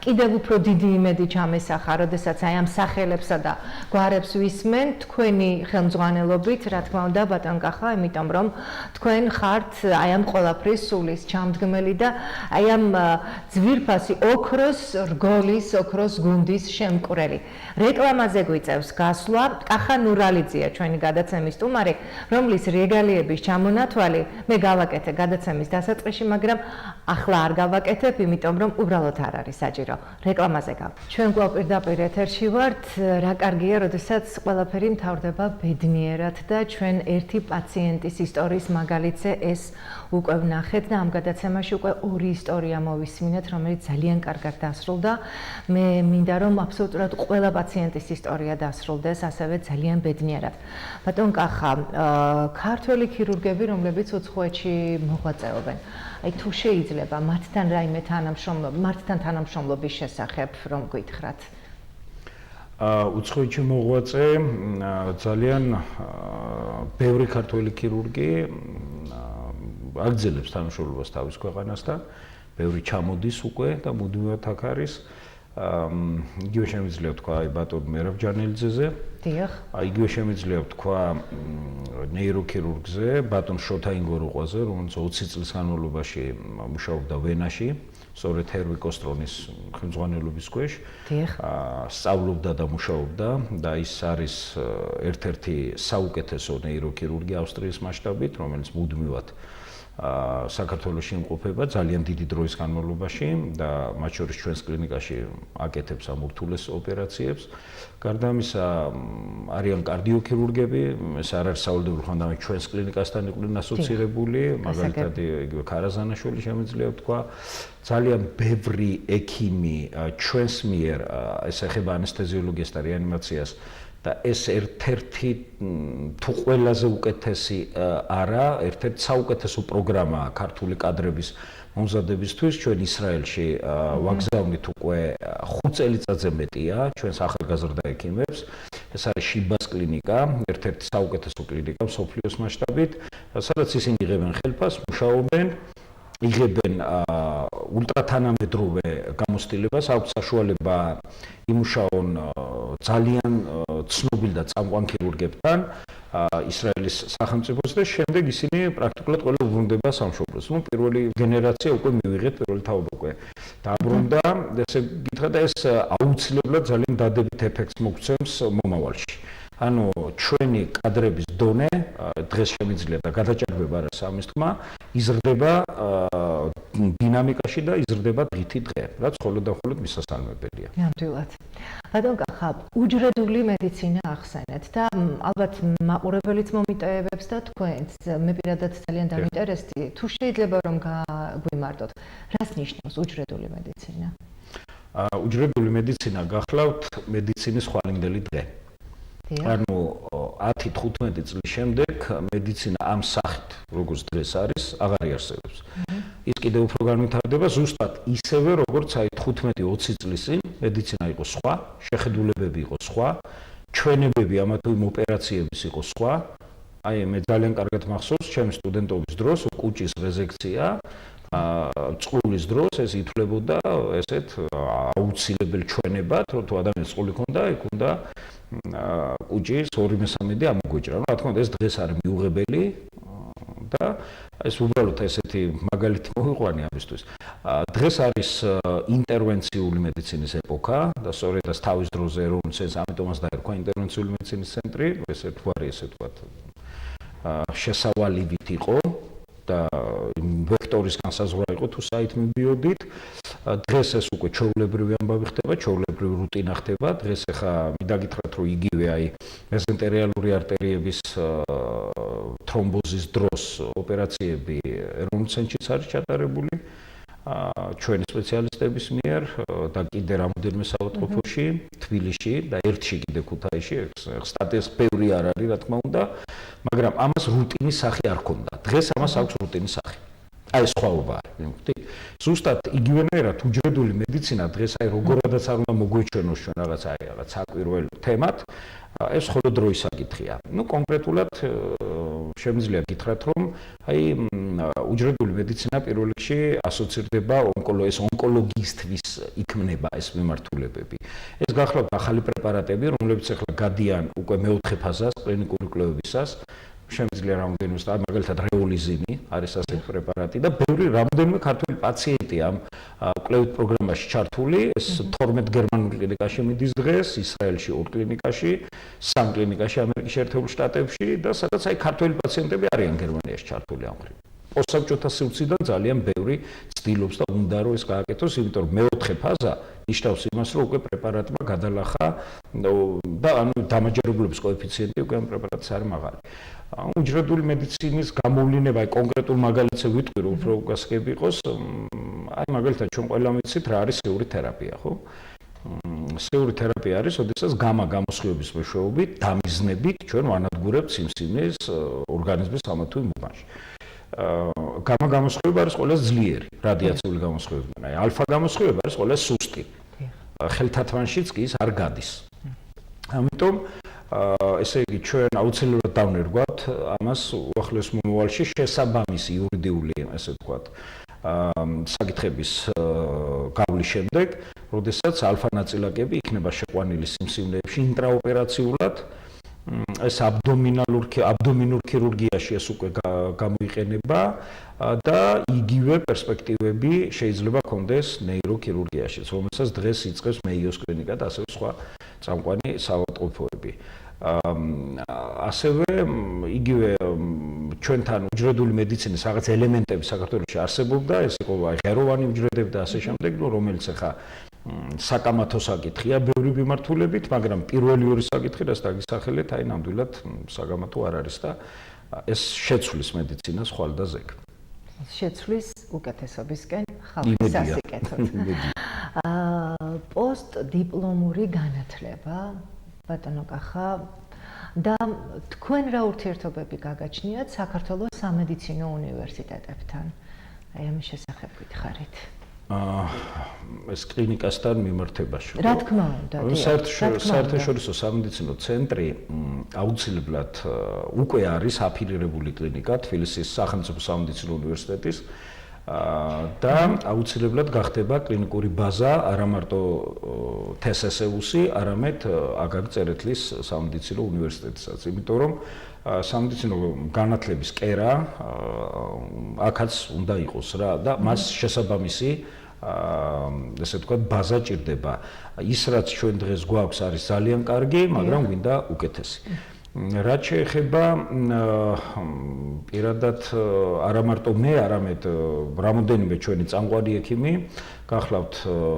კიდევ უფრო დიდი იმედი ჩამესახა, როდესაც აი ამ სახელებსა და გვარებს ვისმენ თქვენი ხელმძღვანელობით, რა თქმა უნდა ბატონ კახა, იმიტომ რომ თქვენ ხართ აი ამ ყველაფრის სულის ჩამდგმელი და აი ამ ძვირფასი ოქროს რგოლის, ოქროს გუნდის შემკვრელი. რეკლამაზე გვიწევს გასვლა კახა ნურალიძეა ჩვენი გადაცემის სტუმარი, რომლის რეგალიების ჩამონათვალი მე გავაკეთე გადაცემის დასაწყისში, მაგრამ ახლა არ გავაკეთებ, იმიტომ რომ უბრალოდ არ არის საჭირო. რეკლამაზე გავ. ჩვენ კვლავ პირდაპირ ეთერში ვართ, რა კარგია, როდესაც ყველაფერი მთავრდება ბედნიერად და ჩვენ ერთი პაციენტის ისტორიის მაგალითზე ეს უკვე ვნახეთ და ამ გადაცემაში უკვე 2 ისტორია მოვისმინეთ, რომელიც ძალიან კარგად დასრულდა. მე მინდა რომ აბსოლუტურად ყველა პაციენტის ისტორია დასრულდეს ასევე ძალიან ბედნიერად. ბატონ კახა, ქართველი ქირურგები, რომლებიც უცხოეთში მოღვაწეობენ, აი თუ შეიძლება მათთან რაიმე თანამშრომლობის შესახებ რომ გითხრათ. უცხოეთში მოღვაწე ძალიან ბევრი ქართველი ქირურგი აგრძელებს თანამშრომლობას თავის ქვეყანასთან, ბევრი ჩამოდის უკვე და მუდმივად აქ არის. იგივე შემიძლია ვთქვა აი ბატონ მერაბ ჯანელიძეზე. დიახ. იგივე შემიძლია ვთქვა ნეიროქირურგზე, ბატონ შოთა ინგოროყვაზე, რომელიც 20 წლის განმავლობაში მუშაობდა ვენაში, სწორედ ჰერვი კოსტრონის ხელმძღვანელობის ქვეშ. დიახ. სწავლობდა და მუშაობდა და ის არის ერთ-ერთი საუკეთესო ნეიროქირურგი ავსტრიის მასშტაბით, რომელიც მუდმივად საქართველოში იმყოფება ძალიან დიდი დროის განმავლობაში და მათ შორის ჩვენს კლინიკაში აკეთებს ამ ურთულეს ოპერაციებს. გარდა ამისა არიან კარდიოქირურგები, ეს არ არის სავალდებულო, ხანდახან ჩვენს კლინიკასთან იყვნენ ასოცირებული, მაგალითად იგივე ქარაზანაშვილი შემიძლია ვთქვა. ძალიან ბევრი ექიმი ჩვენს მიერ, ეს ეხება ანესთეზიოლოგიას და რეანიმაციას, და ეს ერთ-ერთი თუ ყველაზე უკეთესი არა, ერთ-ერთი საუკეთესო პროგრამაა ქართული კადრების მომზადებისთვის. ჩვენ ისრაელში ვაგზავნით უკვე 5 წელიწადზე მეტია ჩვენს ახალგაზრდა ექიმებს. ეს არის შიბას კლინიკა, ერთ-ერთი საუკეთესო კლინიკა მსოფლიოს მასშტაბით, სადაც ისინი იღებენ ხელფასს, მუშაობენ, იღებენ ულტრათანამედროვე გამოცდილებას, აქვთ საშუალება იმუშაონ ძალიან ცნობილ და წამყვან ქირურგებთან ისრაელის სახელმწიფოს და შემდეგ ისინი პრაქტიკულად ყველა უბრუნდება სამშობლოს. ნუ პირველი გენერაცია უკვე მივიღეთ, პირველი თაობა უკვე დაბრუნდა, ესე გითხრა და ეს აუცილებლად ძალიან დადებით ეფექტს მოგცემს მომავალში. ანუ ჩვენი კადრების დონე დღეს შემიძლია და გადაჭარბება არა სამის თქმა, იზრდება დინამიკაში და იზრდება დღითი დღე, რაც მხოლოდ და მხოლოდ მისასალმებელია. ნამდვილად. ბატონ კახა, უჯრედული მედიცინა ახსენეთ და ალბათ მაყურებელიც მომიტევებს და თქვენც, მე პირადად ძალიან დამინტერესდი, თუ შეიძლება რომ გვიმარტოთ, რას ნიშნავს უჯრედული მედიცინა? უჯრედული მედიცინა გახლავთ მედიცინის ხვალინდელი დღე. ანუ 10-15 წლის შემდეგ მედიცინა ამ სახით, როგორც დღეს არის, აღარ იარსებებს. ის კიდევ უფრო განვითარდება ზუსტად ისევე, როგორც აი 15-20 წლის წინ მედიცინა იყო სხვა, შეხედულებები იყო სხვა, ჩვენებები ამა თუ იმ ოპერაციების იყო სხვა. აი მე ძალიან კარგად მახსოვს ჩემი სტუდენტობის დროს კუჭის რეზექცია წყულის დროს ეს ითვლებოდა ესეთ აუცილებელ ჩვენებად, რომ თუ ადამიანს წყული ჰქონდა, იქ უნდა კუჭის 2/3 ამოგვეჭრა. რა თქმა უნდა, ეს დღეს არის მიუღებელი და ეს უბრალოდ ესეთი მაგალითი მოვიყვანი ამისთვის. დღეს არის ინტერვენციული მედიცინის ეპოქა და სწორედ ეს თავის დროზე ეროვნულ ცენტრს ამიტომაც დაერქვა ინტერვენციული მედიცინის ცენტრი, ესე ვთქვათ, შესავალივით იყო და ვექტორის განსაზღვრა იყო თუ საით მივდიოდით. დღეს ეს უკვე ჩვეულებრივი ამბავი ხდება, ჩვეულებრივი რუტინა ხდება. დღეს ახლა მიდაგითხრათ, რომ იგივე აი მეზენტერიალური არტერიების თრომბოზის დროს ოპერაციები ეროვნულ ცენტრშიც არის ჩატარებული ჩვენი სპეციალისტების მიერ და კიდე რამოდენიმე საავადმყოფოში, თბილისში და ერთში კიდე ქუთაისში, სტატიას ბევრი არ არის, რა თქმა უნდა, მაგრამ ამას რუტინის სახე არ ქონდა. დღეს ამას აქვს რუტინის სახე. აი სხვაობა არის. ზუსტად იგივენაირად უჯრედული მედიცინა დღეს აი როგორადაც არ უნდა მოგვეჩვენოს ჩვენ რაღაც საკვირველ თემად, ეს მხოლოდ დროის საკითხია. ნუ კონკრეტულად შემიძლია გითხრათ, რომ აი უჯრედული მედიცინა პირველ რიგში ასოცირდება ონკოლოგიისთვის იქმნება ეს მიმართულებები. ეს გახლავთ ახალი პრეპარატები, რომლებიც ახლა გადიან უკვე მეოთხე ფაზას კლინიკური კვლევებისას. შემიძლია რამოდენიმე მაგალითად რეოლიზინი არის ასეთი პრეპარატი და ბევრი რამოდენიმე ქართული პაციენტი ამ კვლევით პროგრამაში ჩართული. ეს 12 გერმანულ კლინიკაში მიდის დღეს, ისრაელში 2 კლინიკაში, 3 კლინიკაში ამერიკის შეერთებულ შტატებში და სადაც აი ქართველი პაციენტები არიან გერმანიაში ჩართული ამ მხრივ. პოსტსაბჭოთა სივრციდან ძალიან ბევრი ცდილობს და უნდა რომ ეს გააკეთოს, იმიტომ რომ მეოთხე ფაზა ნიშნავს იმას, რომ უკვე პრეპარატმა გადალახა და ანუ დამაჯერებლობის კოეფიციენტი უკვე ამ პრეპარატს არის მაღალი. უჯრედული მედიცინის გამოვლინება, აი კონკრეტულ მაგალითზე ვიტყვი, რომ უფრო გასაგები იყოს, აი მაგალითად ჩვენ ყველამ ვიცით რა არის სიური თერაპია, ხო? სიური თერაპია არის, როდესაც გამა-გამოსხივების მეშვეობით, დამიზნებით ჩვენ ვანადგურებთ სიმსივნის ორგანიზმის ამა თუ იმ უბანში. გამა-გამოსხივება არის ყველაზე ძლიერი რადიაციული გამოსხივებიდან. აი ალფა-გამოსხივება არის ყველაზე სუსტი. ხელთათმანშიც კი ის არ გადის. ამიტომ ესე იგი ჩვენ აუცილებლად დავნერგვათ ამას უახლოეს მომავალში შესაბამისი იურიდიული, ესე ვთქვათ, საკითხების გავლის შემდეგ, როდესაც ალფა ნაწილაკები იქნება შეყვანილი სიმსივნეებში ინტრაოპერაციულად. ეს აბდომინურ ქირურგიაში ეს უკვე გამოიყენება და იგივე პერსპექტივები შეიძლება ჰქონდეს ნეიროქირურგიაშიც, რომელსაც დღეს იწყებს მეიოს კლინიკა და ასევე სხვა წამყვანი საავადმყოფოები. ასევე იგივე ჩვენთან უჯრედული მედიცინის რაღაც ელემენტები საქართველოში არსებობდა, ეს იყო ღეროვანი უჯრედები და ასე შემდეგ, რომელიც ახლა საკამათო საკითხია ბევრი მიმართულებით, მაგრამ პირველი ორი საკითხი, რაც დაგისახელეთ, აი ნამდვილად საკამათო არ არის და ეს შეცვლის მედიცინას ხვალ და ზეგ. შეცვლის უკეთესობისკენ ხალხის სასიკეთოდ. პოსტდიპლომური განათლება ბატონო კახა და თქვენ რა ურთიერთობები გაგაჩნიათ საქართველოს სამედიცინო უნივერსიტეტებთან? აი ამის შესახებ გითხარით. ეს კლინიკასთან მიმართებაში. რა თქმა უნდა, საერთაშორისო სამედიცინო ცენტრი აუცილებლად უკვე არის აფილირებული კლინიკა თბილისის სახელმწიფო სამედიცინო უნივერსიტეტის და აუცილებლად გახდება კლინიკური ბაზა არა მარტო თსსუ-ი, არამედ აგაგ-წერეთლის სამედიცინო უნივერსიტეტისაც, იმიტომ რომ სამედიცინო განათლების კერა აქაც უნდა იყოს რა და მას შესაბამისი ესე ვთქვათ ბაზა ჭირდება. ის რაც ჩვენ დღეს გვაქვს არის ძალიან კარგი, მაგრამ გვინდა უკეთესი. რაც შეეხება პირადად არა მარტო მე, არამედ რამოდენიმე ჩვენი წამყვანი ექიმი, გახლავთ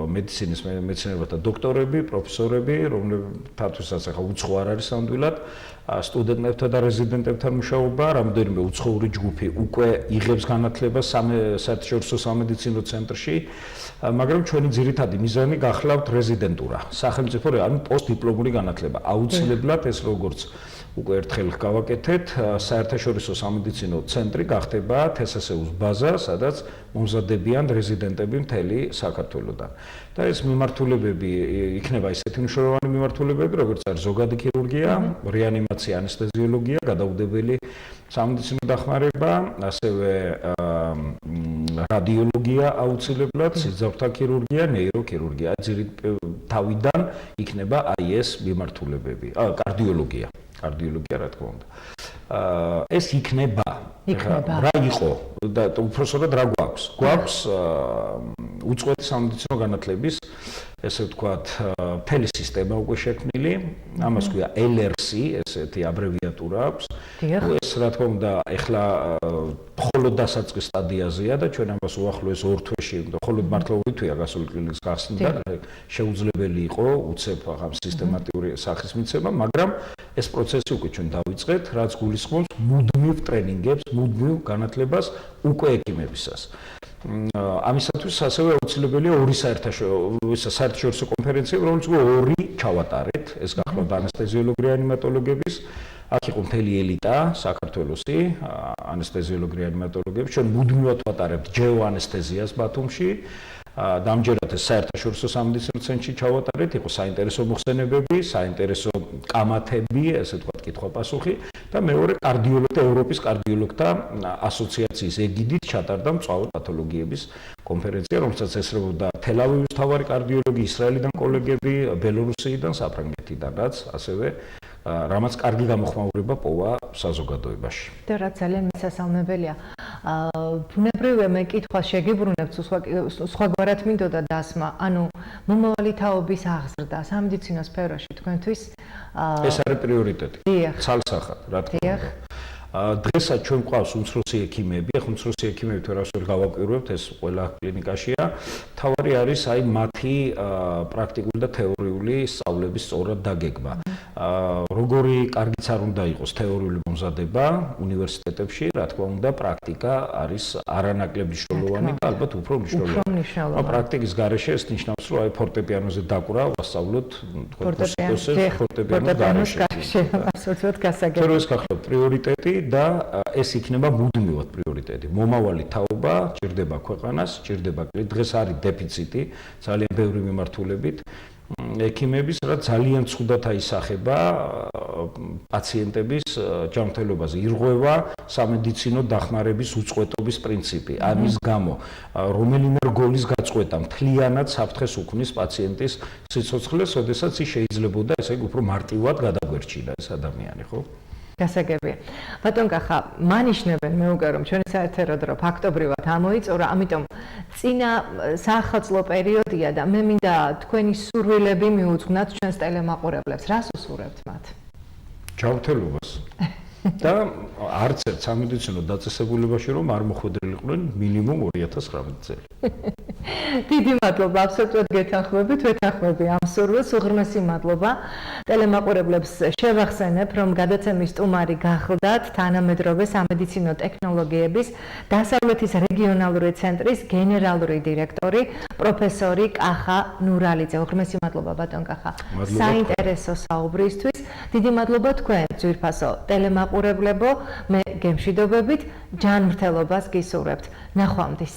მედიცინის მეცნიერებათა დოქტორები, პროფესორები, რომლებთათვისაც ახლა უცხო არ არის ნამდვილად, სტუდენტებთან და რეზიდენტებთან მუშაობა, რამოდენიმე უცხოური ჯგუფი უკვე იღებს განათლებას საერთაშორისო სამედიცინო ცენტრში, მაგრამ ჩვენი ძირითადი მიზანი გახლავთ რეზიდენტურა, სახელმწიფო ანუ პოსტდიპლომური განათლება. აუცილებლად ეს როგორც უკვე ერთხელ გავაკეთეთ, საერთაშორისო სამედიცინო ცენტრი გახდება თსსუ-ს ბაზა, სადაც მომზადებიან რეზიდენტები მთელი საქართველოდან. და ეს მიმართულებები იქნება ისეთი მნიშვნელოვანი მიმართულებები, როგორც არის ზოგადი ქირურგია, რეანიმაცია, ანესთეზიოლოგია, გადაუდებელი სამედიცინო დახმარება, ასევე რადიოლოგია აუცილებლად, სიძავთა ქირურგია, ნეიროქირურგია. თავიდან იქნება აი ეს მიმართულებები. კარდიოლოგია, რა თქმა უნდა. ეს იქნება. რა იყო და უпроსტად რა გვაქვს? გვაქვს უწყვეტი სამედიცინო განათლების, ესე ვთქვათ, მთელი სისტემა უკვე შექმნილი. ამას ქვია LRC, ესეთი აბრევიატურა აქვს. ეს რა თქმა უნდა, ეხლა მხოლოდ დასაწყის სტადიაზეა და ჩვენ ამას უახლოეს 2 თვეში, მხოლოდ მართლა 2 თვეა გასული კლინიკის გახსნიდან, შეუძლებელი იყო უცებ აღარ სისტემატიური სახის მიცემა, მაგრამ ეს პროცესი უკვე ჩვენ დავიწყეთ, რაც გულისხმობს მუდმივ ტრენინგებს, მუდმივ განათლებას უკვე ექიმებისას. ამისათვის ასევე აუცილებელია 2 საერთაშორისო კონფერენცია, რომელიც 2 ჩავატარეთ, ეს გახლავთ ანესთეზიოლოგი რეანიმატოლოგების, აქ იყო მთელი ელიტა საქართველოსი, ანესთეზიოლოგი რეანიმატოლოგები, ჩვენ მუდმივად ვატარებთ ჯეოანესთეზიას ბათუმში. დამჯერად ეს საერთაშორისო სამედიცინო ცენტრში ჩავატარეთ, იყო საინტერესო მოხსენებები, საინტერესო კამათები, ესე ვთქვათ, კითხვა-პასუხი და მეორე კარდიოლოგთა ევროპის კარდიოლოგთა ასოციაციის ეგიდით ჩატარდა მწვავე პათოლოგიების კონფერენცია, რომელსაც ესწრებოდა თელ-ავივის მთავარი კარდიოლოგი, ისრაელიდან კოლეგები, ბელორუსიიდან, საფრანგეთიდან, რაც ასევე რამაც კარგი გამოხმაურება პოვა საზოგადოებაში. და რაც ძალიან მისასალმებელია. ბუნებრივია მე კითხვას შეგიბრუნებთ, სხვაგვარად მინდოდა დასმა, ანუ მომავალი თაობის აღზრდა სამედიცინო სფეროში თქვენთვის ეს არის პრიორიტეტი. ცალსახად, რა თქმა უნდა. დღესაც ჩვენ გვყავს უმცროსი ექიმები, ახლა უმცროსი ექიმები თორას ვერ გავაკვირვებთ, ეს ყველა კლინიკაშია. თავარი არის აი მათი პრაქტიკული და თეორიული სწავლების სწორად დაგეგმა. როგორი კარგიც არ უნდა იყოს თეორიული მომზადება უნივერსიტეტებში, რა თქმა უნდა, პრაქტიკა არის არანაკლებ მნიშვნელოვანი და ალბათ უფრო მნიშვნელოვანი. პრაქტიკის გარეშე ეს ნიშნავს, რომ აი ფორტეპიანოზე დაკვრა ვასწავლოთ ფორტეპიანოს გარეშე. აბსოლუტურად გასაგებია. თორე ეს გახლავთ პრიორიტეტი და ეს იქნება მუდმივად პრიორიტეტი. მომავალი თაობა ჭირდება ქვეყანას, ჭირდება დღეს არის დეფიციტი ძალიან ბევრი მიმართულებით. ექიმების, რაც ძალიან ცუდად აისახება პაციენტების ჯანმრთელობაზე. ირღვევა სამედიცინო დახმარების უწყვეტობის პრინციპი. ამის გამო, რომელიმე რგოლის გაწყვეტა მთლიანად საფრთხეს უქმნის პაციენტის სიცოცხლეს, ოდესაც ის შეიძლებოდა ესე იგი უფრო მარტივად გადაგვერჩინა ეს ადამიანი, ხო? გასაგებია. ბატონ კახა, მანიშნებენ მე უკვე რომ ჩვენი საერთოდ რო ფაქტობრივად ამოიწურა, ამიტომ წინა საახალწლო პერიოდია და მე მინდა თქვენი სურვილები მიუძღვნათ ჩვენს ტელემაყურებლებს. რას უსურვებთ მათ? ჯანმრთელობას. და არც ერთ სამედიცინო დაწესებულებაში რომ არ მოხვედრილიყვნენ მინიმუმ 2019 წელი. დიდი მადლობა, აბსოლუტურად გეთანხმებით, ვეთანხმები ამ სურვილს, უღრმესი მადლობა. ტელემაყურებლებს შევახსენებ, რომ გადაცემის სტუმარი გახლდათ თანამედროვე სამედიცინო ტექნოლოგიების დასავლეთის რეგიონალური ცენტრის გენერალური დირექტორი პროფესორი კახა ნურალიძე. უღრმესი მადლობა ბატონ კახა. საინტერესო საუბრისთვის. დიდი მადლობა თქვენ ძვირფასო ტელემაყურებლებო. მე გემშვიდობებით ჯანმრთელობას გისურვებთ. ნახვამდის.